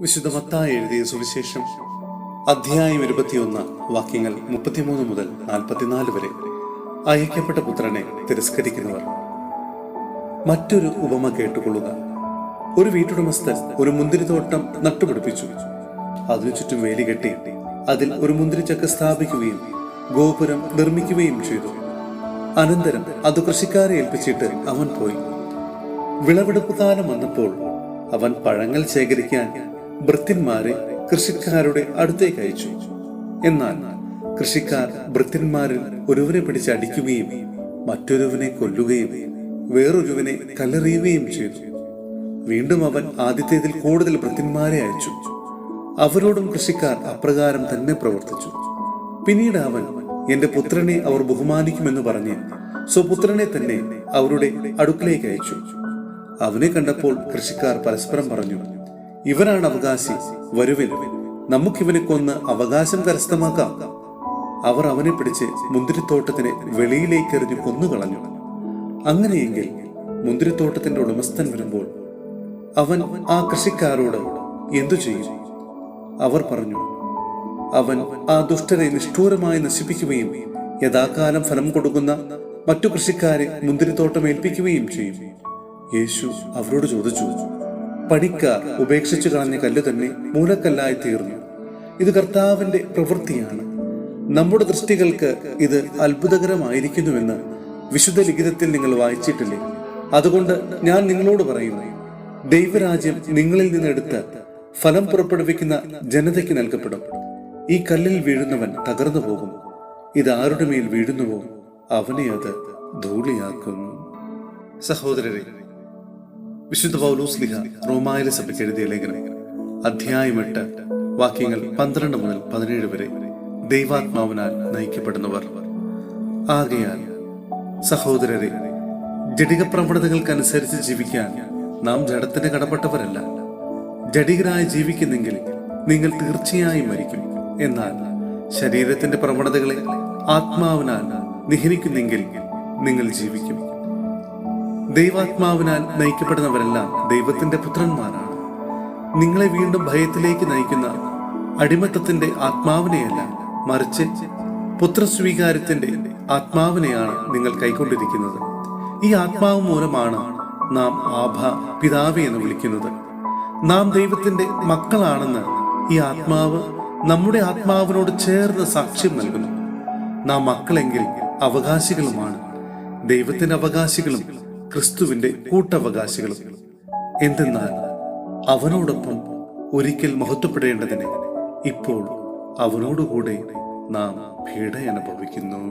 വിശുദ്ധ മത്തായി എഴുതിയ സുവിശേഷം അധ്യായം 21 വാക്യങ്ങൾ 33 മുതൽ 44 വരെ. അയക്കപ്പെട്ട പുത്രനെ തിരസ്കരിക്കുന്നവർ. മറ്റൊരു ഉപമ കേട്ടുകൊള്ളുക. ഒരു വീട്ടുടമസ്ഥൻ ഒരു മുന്തിരിത്തോട്ടം നട്ടുപിടിപ്പിച്ചു. അതിനു ചുറ്റും വേലി കെട്ടി അതിൽ ഒരു മുന്തിരിച്ചക്ക സ്ഥാപിക്കുകയും ഗോപുരം നിർമ്മിക്കുകയും ചെയ്തു. അനന്തരം അത് കൃഷിക്കാരെ ഏൽപ്പിച്ചിട്ട് അവൻ പോയി. വിളവെടുപ്പ് കാലം വന്നപ്പോൾ അവൻ പഴങ്ങൾ ശേഖരിക്കാൻ ഭൃത്യന്മാരെ കൃഷിക്കാരുടെ അടുത്തേക്ക് അയച്ചു. എന്നാൽ കൃഷിക്കാർ ഭൃത്യന്മാരിൽ ഒരുവനെ പിടിച്ച് അടിക്കുകയും മറ്റൊരുവനെ കൊല്ലുകയും വേറൊരുവനെ കല്ലെറിയുകയും ചെയ്തു. വീണ്ടും അവൻ ആദ്യത്തേതിൽ കൂടുതൽ ഭൃത്യന്മാരെ അയച്ചു. അവരോടും കൃഷിക്കാർ അപ്രകാരം തന്നെ പ്രവർത്തിച്ചു. പിന്നീട് അവൻ, എന്റെ പുത്രനെ അവർ ബഹുമാനിക്കുമെന്ന് പറഞ്ഞ് സ്വപുത്രനെ തന്നെ അവരുടെ അടുക്കലേക്ക് അയച്ചു. അവനെ കണ്ടപ്പോൾ കൃഷിക്കാർ പരസ്പരം പറഞ്ഞു, ഇവനാണ് അവകാശി, വരുവിൻ, നമുക്കിവനെ കൊന്ന് അവകാശം കരസ്ഥമാക്കാം. അവർ അവനെ പിടിച്ച് മുന്തിരിത്തോട്ടത്തിന് വെളിയിലേക്ക് എറിഞ്ഞു കൊന്നുകളഞ്ഞു. അങ്ങനെയെങ്കിൽ മുന്തിരിത്തോട്ടത്തിന്റെ ഉടമസ്ഥൻ വരുമ്പോൾ അവൻ ആ കൃഷിക്കാരോട് എന്തു ചെയ്യും? അവർ പറഞ്ഞു, അവൻ ആ ദുഷ്ടരെ നിഷ്ഠൂരമായി നശിപ്പിക്കുകയും യഥാകാലം ഫലം കൊടുക്കുന്ന മറ്റു കൃഷിക്കാരെ മുന്തിരിത്തോട്ടം ഏൽപ്പിക്കുകയും ചെയ്യും. യേശു അവരോട് ചോദിച്ചു, പണിക്കാർ ഉപേക്ഷിച്ചു കളഞ്ഞ കല്ല് തന്നെ മൂലക്കല്ലായി തീർന്നു. ഇത് കർത്താവിന്റെ പ്രവൃത്തിയാണ്. നമ്മുടെ ദൃഷ്ടികൾക്ക് ഇത് അത്ഭുതകരമായിരിക്കുന്നുവെന്ന് വിശുദ്ധ ലിഖിതത്തിൽ നിങ്ങൾ വായിച്ചിട്ടില്ലേ? അതുകൊണ്ട് ഞാൻ നിങ്ങളോട് പറയുന്നു, ദൈവരാജ്യം നിങ്ങളിൽ നിന്നെടുത്ത് ഫലം പുറപ്പെടുവിക്കുന്ന ജനതയ്ക്ക് നൽകപ്പെടും. ഈ കല്ലിൽ വീഴുന്നവൻ തകർന്നു പോകും. ഇത് ആരുടെ മേൽ വീഴുന്നുവോ അവനെ അത് ധൂളിയാക്കും. സഹോദരരെ, വിശുദ്ധ പൗലോസ്ലീഹ റോമായിലെ സഭയ്ക്ക് എഴുതിയ ലേഖനം അധ്യായം 8 വാക്യങ്ങൾ 12 മുതൽ 17 വരെ. ദൈവാത്മാവിനാൽ നയിക്കപ്പെടുന്നവർ. ആകയാൽ സഹോദരരെ, ജഡിക പ്രവണതകൾക്കനുസരിച്ച് ജീവിക്കാൻ നാം ജഡത്തിന് കടപ്പെട്ടവരല്ല. ജഡികരായി ജീവിക്കുന്നെങ്കിൽ നിങ്ങൾ തീർച്ചയായും മരിക്കും. എന്നാൽ ശരീരത്തിന്റെ പ്രവണതകളെ ആത്മാവിനാൽ നിഹനിക്കുന്നെങ്കിൽ നിങ്ങൾ ജീവിക്കും. ദൈവാത്മാവിനാൽ നയിക്കപ്പെടുന്നവരെല്ലാം ദൈവത്തിന്റെ പുത്രന്മാരാണ്. നിങ്ങളെ വീണ്ടും ഭയത്തിലേക്ക് നയിക്കുന്ന അടിമത്തത്തിന്റെ ആത്മാവിനെയല്ല, മറിച്ച് പുത്രസ്വീകാര്യത്തിന്റെ ആത്മാവിനെയാണ് നിങ്ങൾ കൈക്കൊണ്ടിരിക്കുന്നത്. ഈ ആത്മാവ് മൂലമാണ് നാം ആബാ, പിതാവേ എന്ന് വിളിക്കുന്നത്. നാം ദൈവത്തിന്റെ മക്കളാണെന്ന് ഈ ആത്മാവ് നമ്മുടെ ആത്മാവിനോട് ചേർന്ന് സാക്ഷ്യം നൽകുന്നു. നാം മക്കളെങ്കിൽ അവകാശികളുമാണ്, ദൈവത്തിന്റെ അവകാശികളും ക്രിസ്തുവിന്റെ കൂട്ടവകാശികളും. എന്തെന്നാൽ അവനോടൊപ്പം ഒരിക്കൽ മഹത്വപ്പെടേണ്ടതിന് ഇപ്പോൾ അവനോടുകൂടെ നാം പീഡ അനുഭവിക്കുന്നു.